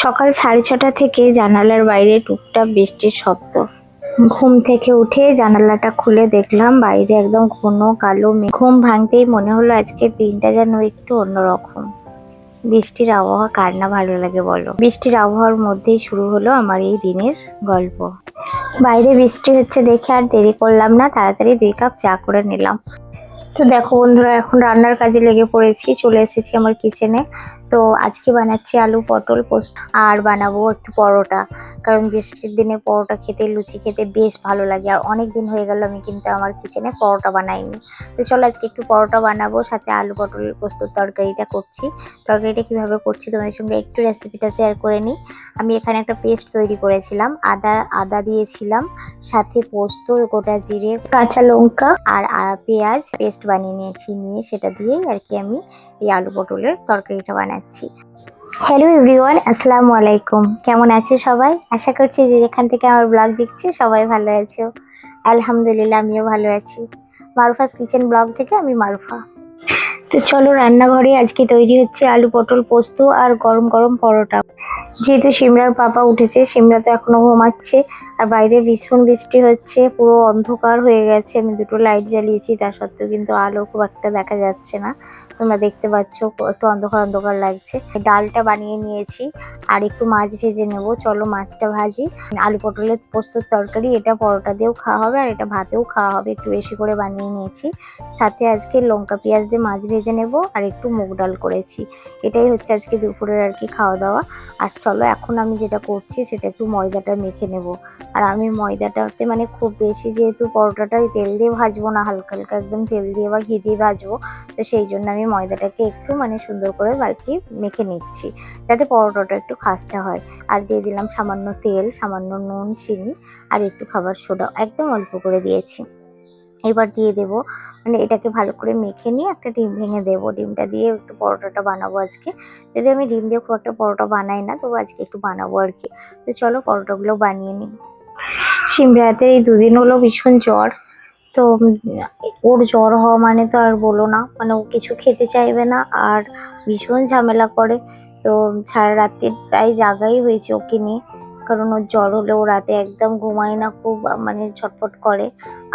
সকাল 6:30 থেকে জানালার বাইরে টুকটাক বৃষ্টির শব্দ। ঘুম থেকে উঠে জানালাটা খুলে দেখলাম বাইরে একদম ঘন কালো মেঘ। ঘুম ভাঙতেই মনে হলো আজকের দিনটা যেন একটু অন্যরকম। বৃষ্টির আবহাওয়া কার না ভালো লাগে বলো। বৃষ্টির আবহাওয়ার মধ্যেই শুরু হলো আমার এই দিনের গল্প। বাইরে বৃষ্টি হচ্ছে দেখে আর দেরি করলাম না, তাড়াতাড়ি 2 কাপ চা করে নিলাম। তো দেখো বন্ধুরা, এখন রান্নার কাজে লেগে পড়েছি, চলে এসেছি আমার কিচেনে। তো আজকে বানাচ্ছি আলু পটল পোস্ত আর বানাবো একটু পরোটা, কারণ বৃষ্টির দিনে পরোটা খেতে লুচি খেতে বেশ ভালো লাগে। আর অনেক দিন হয়ে গেল আমি কিন্তু আমার কিচেনে পরোটা বানাইনি। তো চলো আজকে একটু পরোটা বানাবো, সাথে আলু পটলের পোস্তর তরকারিটা করছি। তরকারিটা কিভাবে করছি তোমাদের সঙ্গে একটু রেসিপিটা শেয়ার করে নিই। আমি এখানে একটা পেস্ট তৈরি করেছিলাম, আদা দিয়েছিলাম, সাথে পোস্ত, গোটা জিরে, কাঁচা লঙ্কা আর পেঁয়াজ পেস্ট বানিয়ে নিয়েছি। নিয়ে সেটা দিয়েই আর কি আমি এই আলু পটলের তরকারিটা বানাচ্ছি। হ্যালো এভরিওয়ান, আসসালামু আলাইকুম। কেমন আছো সবাই? আশা করছি যে যেখান থেকে আমার ব্লগ দেখছো সবাই ভালো আছো। আলহামদুলিল্লাহ, আমিও ভালো আছি। মারুফাস কিচেন ব্লগ থেকে আমি মারুফা। তো চলো রান্নাঘরে আজকে তৈরি হচ্ছে আলু পটল পোস্ত আর গরম গরম পরোটা। যেহেতু সিমরার পাপা উঠেছে, সিমরা তো এখনো ঘুমাচ্ছে। আর বাইরে ভীষণ বৃষ্টি হচ্ছে, পুরো অন্ধকার হয়ে গেছে। আমি দুটো লাইট জ্বালিয়েছি, তা সত্ত্বেও কিন্তু আলো খুব একটা দেখা যাচ্ছে না। তোমরা দেখতে পাচ্ছ একটু অন্ধকার অন্ধকার লাগছে। ডালটা বানিয়ে নিয়েছি আর একটু মাছ ভেজে নেব। চলো মাছটা ভাজি। আলু পটলের পোস্তর তরকারি, এটা পরোটা দিয়েও খাওয়া হবে আর এটা ভাতেও খাওয়া হবে। একটু বেশি করে বানিয়ে নিয়েছি। সাথে আজকে লঙ্কা পেঁয়াজ দিয়ে মাছ ভেজে নেব আর একটু মুগ ডাল করেছি। এটাই হচ্ছে আজকে দুপুরের আর কি খাওয়া দাওয়া। আর চলো এখন আমি যেটা করছি সেটা একটু ময়দাটা মেখে নেব। আর আমি ময়দাটাতে মানে খুব বেশি, যেহেতু পরোটাটা তেল দিয়ে ভাজবো না, হালকা হালকা একদম তেল দিয়ে বা ঘি দিয়ে ভাজবো, তো সেই জন্য আমি ময়দাটাকে একটু মানে সুন্দর করে আর কি মেখে নিচ্ছি, যাতে পরোটাটা একটু খাস্তা হয়। আর দিয়ে দিলাম সামান্য তেল, সামান্য নুন, চিনি আর একটু খাবার সোডা, একদম অল্প করে দিয়েছি। এবার দিয়ে দেব, মানে এটাকে ভালো করে মেখে নিয়ে একটা ডিম ভেঙে দেবো। ডিমটা দিয়ে একটু পরোটাটা বানাবো আজকে। যদি আমি ডিম দিয়ে খুব একটা পরোটা বানাই না, তবু আজকে একটু বানাবো আর কি। তো চলো পরোটাগুলো বানিয়ে নিই। সিমরাতে এই 2 দিন হলো ভীষণ জ্বর। তো ওর জ্বর হওয়া মানে তো আর বলো না, মানে ও কিছু খেতে চাইবে না আর ভীষণ ঝামেলা করে। তো সারা রাত্রি প্রায় জাগাই হয়েছে ওকে নিয়ে, কারণ ওর জ্বর হলে ও রাতে একদম ঘুমায় না, খুব মানে ছটফট করে।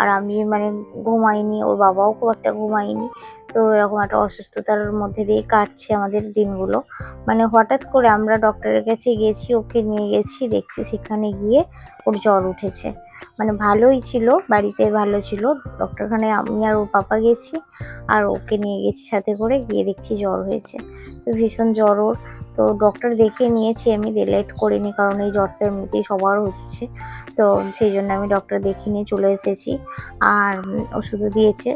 আর আমি মানে ঘুমাইনি, ওর বাবাও খুব একটা ঘুমায়নি। তো এরকম একটা অসুস্থতার মধ্যে দিয়ে কাটছে আমাদের দিনগুলো। মানে হঠাৎ করে আমরা ডক্টরের কাছে গেছি, ওকে নিয়ে গেছি, দেখছি সেখানে গিয়ে ওর জ্বর উঠেছে। মানে ভালোই ছিল, বাড়িতে ভালো ছিল, ডক্টরখানে আমি আর ওর পাপা গেছি আর ওকে নিয়ে গেছি সাথে করে, গিয়ে দেখছি জ্বর হয়েছে। তো ভীষণ জ্বর ওর। তো ডক্টর দেখে নিয়েছি আমি, লেট করিনি, কারণ এই জ্বরটা এমনিতেই সবার হচ্ছে। তো সেই জন্য আমি ডক্টর দেখিয়ে নিয়ে চলে এসেছি। আর ওষুধও দিয়েছে,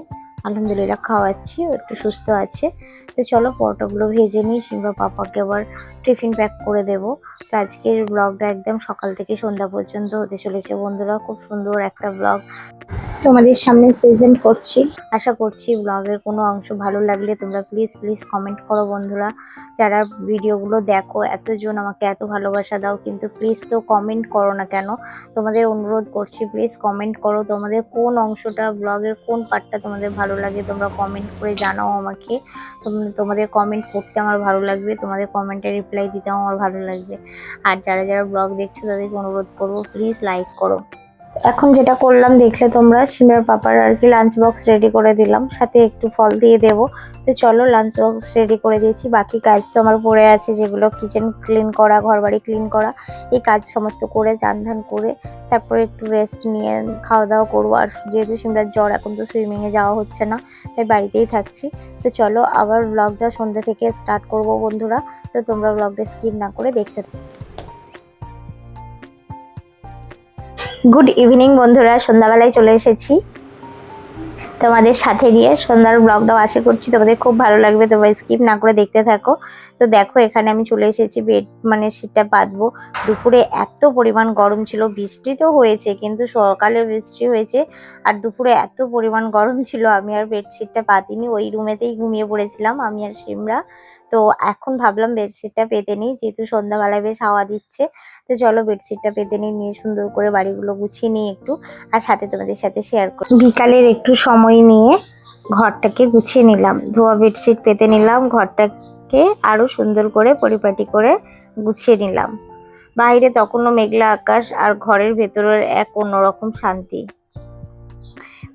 আলহামদুলিল্লাহ খাওয়াচ্ছি, ও একটু সুস্থ আছে। তো চলো পরোটাগুলো ভেজে নিই, সিমরা পাপাকে আবার টিফিন প্যাক করে দেবো। তো আজকের ব্লগটা একদম সকাল থেকে সন্ধ্যা পর্যন্ত হতে চলেছে বন্ধুরা, খুব সুন্দর একটা ব্লগ তোমাদের সামনে প্রেজেন্ট করছি। আশা করছি ব্লগের কোনো অংশ ভালো লাগলে তোমরা প্লিজ প্লিজ কমেন্ট করো বন্ধুরা। যারা ভিডিওগুলো দেখো, এতজন আমাকে এত ভালোবাসা দাও, কিন্তু প্লিজ তো কমেন্ট করো না কেন? তোমাদের অনুরোধ করছি, প্লিজ কমেন্ট করো। তোমাদের কোন অংশটা, ব্লগের কোন পার্টটা তোমাদের ভালো লাগে তোমরা কমেন্ট করে জানাও আমাকে। তোমাদের কমেন্ট পড়তে আমার ভালো লাগবে, তোমাদের কমেন্টে রিপ্লাই দিতেও আমার ভালো লাগবে। আর যারা যারা ব্লগ দেখছো তাদেরকে অনুরোধ করবো, প্লিজ লাইক করো। এখন যেটা করলাম দেখলে তোমরা, সিমের পাপার আর কি লাঞ্চ বক্স রেডি করে দিলাম, সাথে একটু ফল দিয়ে দেব। তো চলো লাঞ্চ বক্স রেডি করে দিয়েছি, বাকি কাজ তো আমার পড়ে আছে, যেগুলো কিচেন ক্লিন করা, ঘর বাড়ি ক্লিন করা, এই কাজ সমস্ত করে চান ধান করে তারপরে একটু রেস্ট নিয়ে খাওয়া দাওয়া করবো। আর যেহেতু সিমরার জ্বর, এখন তো সুইমিংয়ে যাওয়া হচ্ছে না, তাই বাড়িতেই থাকছি। তো চলো আবার ব্লগটা সন্ধ্যা থেকে স্টার্ট করব বন্ধুরা। তো তোমরা ব্লগটা স্কিপ না করে দেখতে। গুড ইভিনিং বন্ধুরা, সন্ধ্যাবেলায় চলে এসেছি তোমাদের সাথে নিয়ে। সন্ধ্যার ব্লগটাও আশা করছি তোমাদের খুব ভালো লাগবে, তোমরা স্কিপ না করে দেখতে থাকো। তো দেখো এখানে আমি চলে এসেছি বেড, মানে সেটা পাতবো। দুপুরে এত পরিমাণ গরম ছিল, বৃষ্টি তো হয়েছে কিন্তু সকালে বৃষ্টি হয়েছে, আর দুপুরে এত পরিমাণ গরম ছিল আমি আর বেডশিটটা পাতিনি, ওই রুমেতেই ঘুমিয়ে পড়েছিলাম আমি আর সিমরা। তো এখন ভাবলাম বেডশিটটা পেতে নিই, যেহেতু সন্ধ্যাবেলায় বেশ হাওয়া দিচ্ছে। তো চলো বেডশিটটা পেতে নিয়ে সুন্দর করে বাড়িগুলো গুছিয়ে নিই একটু, আর সাথে তোমাদের সাথে শেয়ার করি। বিকালের একটু সময় নিয়ে ঘরটাকে গুছিয়ে নিলাম, ধোয়া বেডশিট পেতে নিলাম, ঘরটাকে আরো সুন্দর করে পরিপাটি করে গুছিয়ে নিলাম। বাইরে তখনও মেঘলা আকাশ, আর ঘরের ভেতরের এক অন্যরকম শান্তি।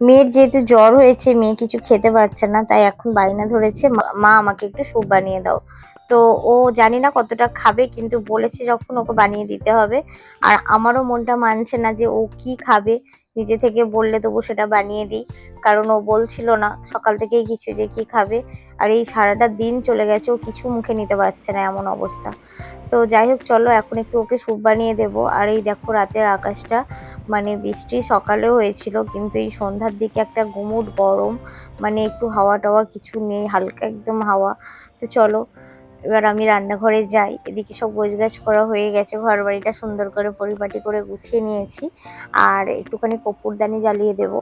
মেয়ের যেহেতু জ্বর হয়েছে, মেয়ে কিছু খেতে পারছে না, তাই এখন বায়না ধরেছে মা আমাকে একটু স্যুপ বানিয়ে দাও। তো ও জানি না কতটা খাবে, কিন্তু বলেছে যখন ওকে বানিয়ে দিতে হবে। আর আমারও মনটা মানছে না যে ও কি খাবে, নিজে থেকে বললে তবু সেটা বানিয়ে দিই, কারণ ও বলছিল না সকাল থেকেই কিছু যে কি খাবে। আর এই সারাটা দিন চলে গেছে, ও কিছু মুখে নিতে পারছে না, এমন অবস্থা। তো যাই হোক, চলো এখন একটু ওকে স্যুপ বানিয়ে দেবো। আর এই দেখো রাতের আকাশটা, মানে বৃষ্টি সকালেও হয়েছিল, কিন্তু এই সন্ধ্যার দিকে একটা গুমুট গরম, মানে একটু হাওয়া টাওয়া কিছু নেই, হালকা একদম হাওয়া। তো চলো এবার আমি রান্নাঘরে যাই। এদিকে সব গোছগাছ করা হয়ে গেছে, ঘর বাড়িটা সুন্দর করে পরিপাটি করে গুছিয়ে নিয়েছি। আর একটুখানি কর্পূরদানি জ্বালিয়ে দেব,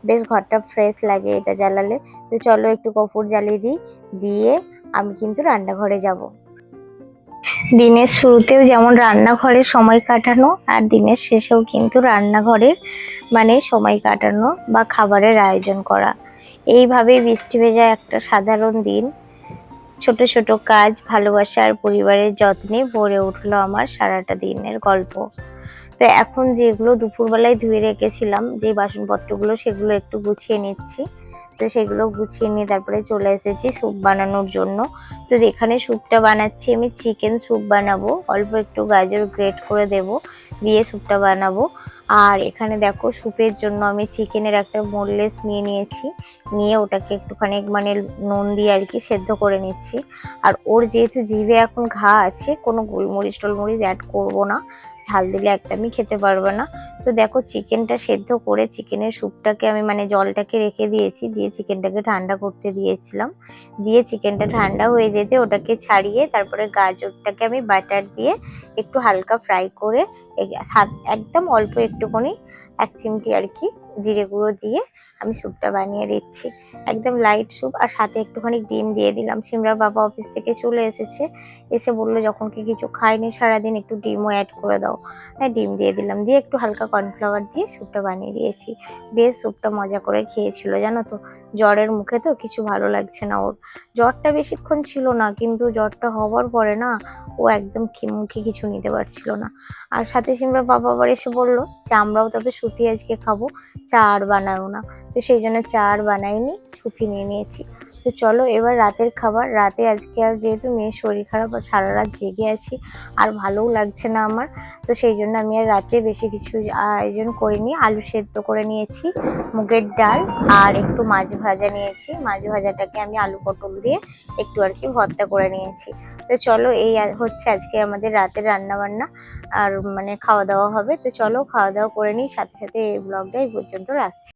বেশ ঘরটা ফ্রেশ লাগে এটা জ্বালালে। তো চলো একটু কর্পূর জ্বালিয়ে দিই, দিয়ে আমি কিন্তু রান্নাঘরে যাব। দিনের শুরুতেও যেমন রান্নাঘরে সময় কাটানো, আর দিনের শেষেও কিন্তু রান্নাঘরের মানে সময় কাটানো বা খাবারের আয়োজন করা। এইভাবেই বৃষ্টি ভেজা একটা সাধারণ দিন, ছোট ছোট কাজ, ভালোবাসা আর পরিবারের যত্নে ভরে উঠলো আমার সারাটা দিনের গল্প। তো এখন যেগুলো দুপুরবেলায় ধুয়ে রেখেছিলাম, যে বাসনপত্রগুলো, সেগুলো একটু গুছিয়ে নিচ্ছি। তো সেগুলো গুছিয়ে নিয়ে তারপরে চলে এসেছি স্যুপ বানানোর জন্য। তো যেখানে স্যুপটা বানাচ্ছি, আমি চিকেন স্যুপ বানাবো, অল্প একটু গাজর গ্রেট করে দেব, দিয়ে স্যুপটা বানাবো। আর এখানে দেখো স্যুপের জন্য আমি চিকেনের একটা বোনলেস নিয়ে নিয়েছি, নিয়ে ওটাকে একটুখানি মানে নুন দিয়ে আর কি সেদ্ধ করে নিচ্ছি। আর ওর যেহেতু জিভে এখন ঘা আছে, কোনো গোলমরিচ টোলমরিচ অ্যাড করবো না, ঝাল দিলে একদমই খেতে পারবে না। তো দেখো চিকেনটা সেদ্ধ করে চিকেনের স্যুপটাকে আমি মানে জলটাকে রেখে দিয়েছি, দিয়ে চিকেনটাকে ঠান্ডা করতে দিয়েছিলাম। দিয়ে চিকেনটা ঠান্ডা হয়ে যেতে ওটাকে ছাড়িয়ে তারপরে গাজরটাকে আমি বাটার দিয়ে একটু হালকা ফ্রাই করে একদম অল্প একটুখানি 1 চিমটি আর কি জিরে গুঁড়ো দিয়ে আমি স্যুপটা বানিয়ে দিচ্ছি। একদম লাইট স্যুপ, আর সাথে একটুখানি ডিম দিয়ে দিলাম। সিমরার বাবা অফিস থেকে চলে এসেছে, এসে বললো যখন কি কিছু খাইনি সারাদিন একটু ডিমও অ্যাড করে দাও। হ্যাঁ, ডিম দিয়ে দিলাম, দিয়ে একটু হালকা কর্নফ্লাওয়ার দিয়ে স্যুপটা বানিয়ে দিয়েছি। বেশ স্যুপটা মজা করে খেয়েছিল জানো তো। জ্বরের মুখে তো কিছু ভালো লাগছে না ওর। জ্বরটা বেশিক্ষণ ছিল না, কিন্তু জ্বরটা হওয়ার পরে না ও একদম মুখে কিছু নিতে পারছিল না। আর সাথে সিমরার বাবা আবার এসে বললো যে আমরাও তবে সুপি আজকে খাবো, চা আর বানাও না। তো সেই জন্য চা আর বানাইনি, সুপি নিয়ে নিয়েছি। তো চলো এবার রাতের খাবার। রাতে আজকে আর যেহেতু মেয়ের শরীর খারাপ, আর সারা রাত জেগে আছি, আর ভালোও লাগছে না আমার। তো সেই জন্য আমি আর রাতে বেশি কিছু আয়োজন করিনি। আলু সেদ্ধ করে নিয়েছি, মুগের ডাল, আর একটু মাছ ভাজা নিয়েছি। মাছ ভাজাটাকে আমি আলু পটল দিয়ে একটু আর কি ভর্তা করে নিয়েছি। তো চলো এই হচ্ছে আজকে আমাদের রাতের রান্না বান্না, আর মানে খাওয়া দাওয়া হবে। তো চলো খাওয়া দাওয়া করে নিই, সাথে সাথে এই ব্লগটা এই পর্যন্ত রাখছি।